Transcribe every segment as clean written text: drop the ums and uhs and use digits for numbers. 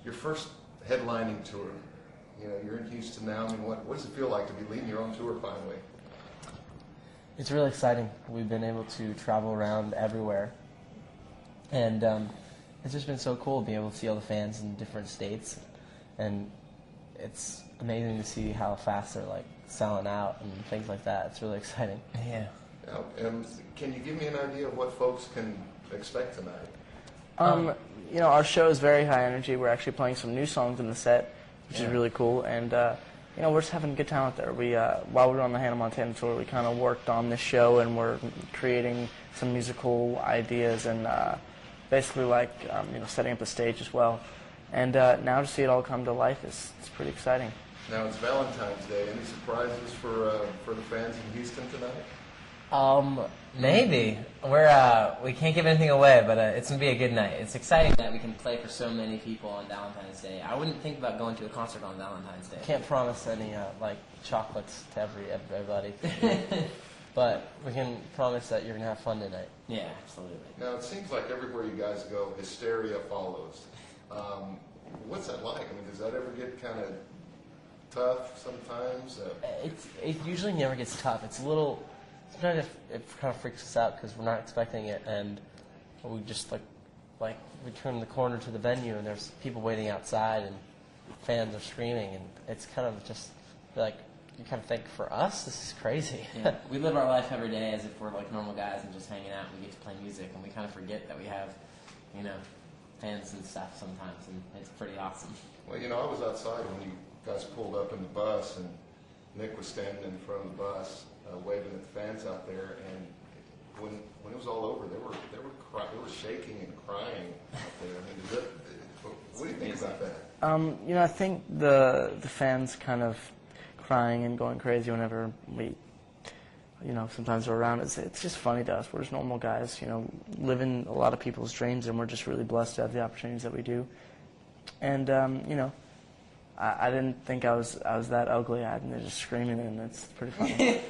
your first headlining tour. You know, you're in Houston now. I mean, what does it feel like to be leading your own tour finally? It's really exciting. We've been able to travel around everywhere, and it's just been so cool being able to see all the fans in different states, and it's amazing to see how fast they're like selling out and things like that. It's really exciting. Yeah. Now, can you give me an idea of what folks can expect tonight? You know, our show is very high energy. We're actually playing some new songs in the set, which is really cool. And you know, we're just having a good time out there. We while we were on the Hannah Montana tour, we kind of worked on this show, and we're creating some musical ideas and basically like you know, setting up the stage as well. And now to see it all come to life is pretty exciting. Now it's Valentine's Day. Any surprises for the fans in Houston tonight? Maybe. We can't give anything away, but it's going to be a good night. It's exciting that we can play for so many people on Valentine's Day. I wouldn't think about going to a concert on Valentine's Day. Can't promise any like chocolates to everybody, but we can promise that you're going to have fun tonight. Yeah, absolutely. Now it seems like everywhere you guys go, hysteria follows. What's that like? I mean, does that ever get kind of tough sometimes? It usually never gets tough. It's a little. Sometimes it kind of freaks us out because we're not expecting it, and we just like we turn the corner to the venue and there's people waiting outside and fans are screaming, and it's kind of just like you kind of think, for us this is crazy. Yeah. We live our life every day as if we're like normal guys and just hanging out, and we get to play music, and we kind of forget that we have, you know, fans and stuff sometimes, and it's pretty awesome. Well, you know, I was outside when you guys pulled up in the bus, and Nick was standing in front of the bus, waving at the fans out there, and when it was all over, they were shaking and crying out there. I mean, what do you think about that? You know, I think the fans kind of crying and going crazy whenever we, you know, sometimes we're around. It's just funny to us. We're just normal guys, you know, living a lot of people's dreams, and we're just really blessed to have the opportunities that we do. And you know, I didn't think I was that ugly. They're just screaming, and it's pretty funny.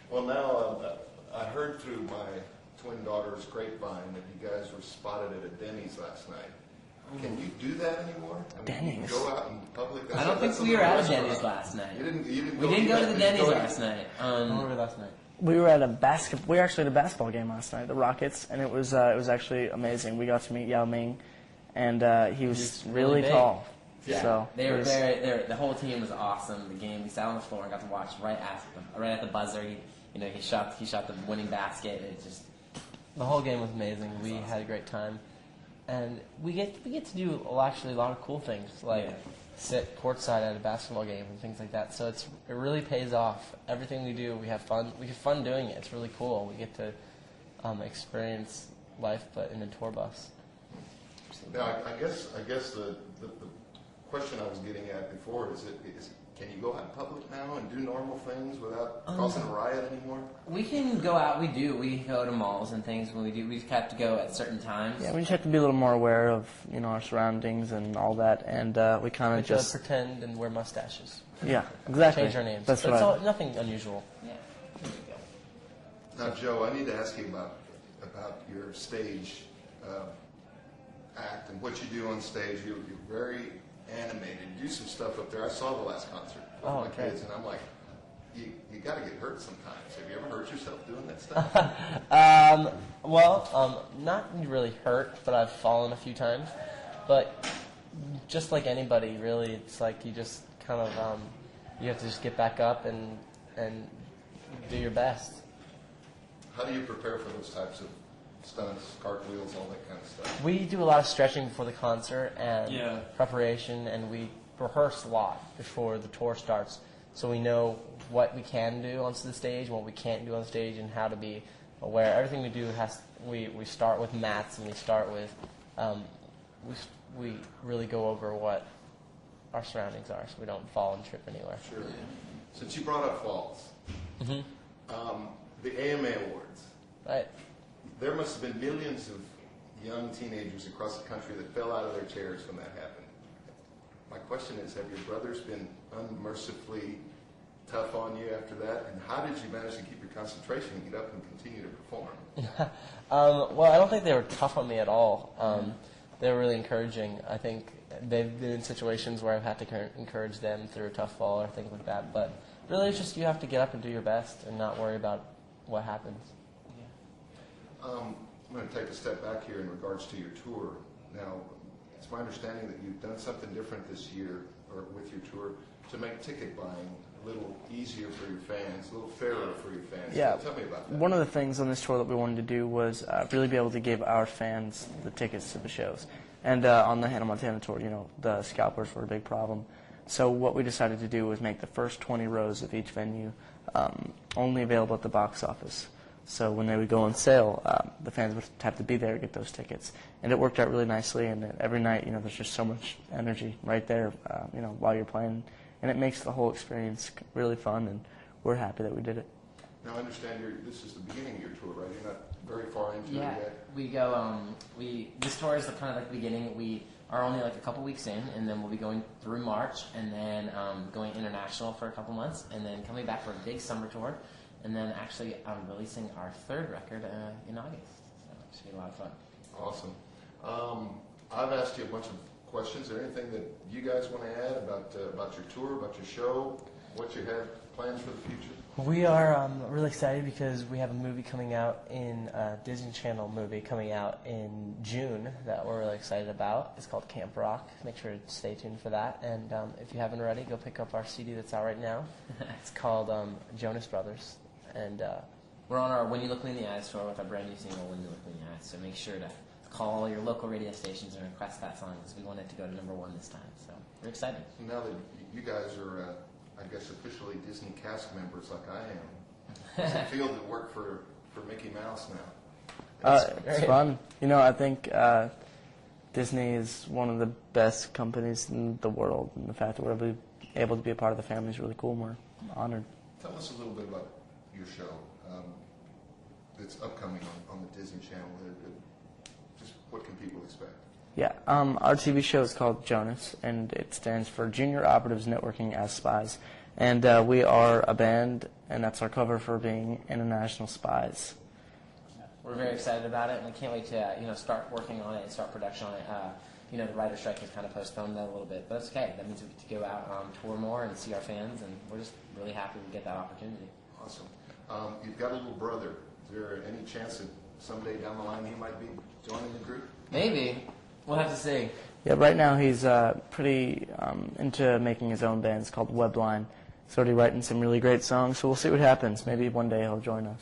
Well, now I heard through my twin daughter's grapevine that you guys were spotted at a Denny's last night. Can you do that anymore? I mean, Denny's? You go out in public. I don't think we were at a Denny's last night. You didn't we didn't go to the Denny's last night. Where were we last night? We were at we were actually at a basketball game last night, the Rockets, and it was actually amazing. We got to meet Yao Ming, and he was really tall. Yeah, so the whole team was awesome. The game, we sat on the floor and got to watch right at the buzzer. He shot the winning basket. It just, the whole game was amazing. We had a great time, and we get to do actually a lot of cool things, like sit courtside at a basketball game and things like that. So it really pays off. Everything we do, we have fun. We have fun doing it. It's really cool. We get to experience life, but in a tour bus. Now, I guess the question I was getting at before is can you go out in public now and do normal things without causing a riot anymore? We can go out. We do. We go to malls and things when we do. We just have to go at certain times. Yeah, we just have to be a little more aware of, you know, our surroundings and all that, and we kind of just pretend and wear mustaches. Yeah, exactly. Change our names. That's but right. It's nothing unusual. Yeah. There you go. Now, Joe, I need to ask you about your stage act and what you do on stage. You're very animated. You do some stuff up there. I saw the last concert with my kids, and I'm like, you got to get hurt sometimes. Have you ever hurt yourself doing that stuff? Not really hurt, but I've fallen a few times. But just like anybody, really, it's like you just kind of you have to just get back up and do your best. How do you prepare for those types of stunts, cartwheels, all that kind of stuff? We do a lot of stretching before the concert and preparation, and we rehearse a lot before the tour starts, so we know what we can do onto the stage, what we can't do on stage, and how to be aware. Everything we do we start with mats, and we start with we really go over what our surroundings are, so we don't fall and trip anywhere. Sure. Since you brought up falls, the AMA Awards. Right. There must have been millions of young teenagers across the country that fell out of their chairs when that happened. My question is, have your brothers been unmercifully tough on you after that? And how did you manage to keep your concentration and get up and continue to perform? Well, I don't think they were tough on me at all. They were really encouraging. I think they've been in situations where I've had to encourage them through a tough fall or things like that. But really, it's just you have to get up and do your best and not worry about what happens. I'm going to take a step back here in regards to your tour. Now, it's my understanding that you've done something different this year, or with your tour, to make ticket buying a little easier for your fans, a little fairer for your fans. Yeah. Tell me about that. One of the things on this tour that we wanted to do was really be able to give our fans the tickets to the shows. And on the Hannah Montana tour, the scalpers were a big problem. So what we decided to do was make the first 20 rows of each venue only available at the box office. So when they would go on sale, the fans would have to be there to get those tickets. And it worked out really nicely, and every night, there's just so much energy right there, while you're playing. And it makes the whole experience really fun, and we're happy that we did it. Now, I understand this is the beginning of your tour, right? You're not very far into it yet. We go, this tour is kind of like the beginning. We are only like a couple weeks in, and then we'll be going through March, and then going international for a couple months, and then coming back for a big summer tour. And then actually releasing our third record in August. So it should be a lot of fun. Awesome. I've asked you a bunch of questions. Is there anything that you guys want to add about your tour, about your show, what you have plans for the future? We are really excited because we have a movie coming out Disney Channel movie coming out in June that we're really excited about. It's called Camp Rock. Make sure to stay tuned for that. And if you haven't already, go pick up our CD that's out right now. It's called Jonas Brothers. And we're on our When You Look Me in the Eyes tour with our brand new single, When You Look Me in the Eyes. So make sure to call all your local radio stations and request that song because we want it to go to #1 this time. So we're excited. So now that you guys are, I guess, officially Disney cast members like I am, does it feel to work for Mickey Mouse now? It's fun. I think Disney is one of the best companies in the world, and the fact that we're able to be a part of the family is really cool, and we're honored. Tell us a little bit about your show that's upcoming on the Disney Channel. Just what can people expect? Yeah, our TV show is called Jonas, and it stands for Junior Operatives Networking as Spies. And we are a band, and that's our cover for being international spies. We're very excited about it, and I can't wait to start working on it and start production on it. The writer's strike has kind of postponed that a little bit, but it's okay. That means we get to go out, tour more, and see our fans, and we're just really happy we get that opportunity. Awesome. You've got a little brother. Is there any chance that someday down the line he might be joining the group? Maybe. We'll have to see. Yeah, right now he's pretty into making his own band. It's called Webline. He's already writing some really great songs, so we'll see what happens. Maybe one day he'll join us.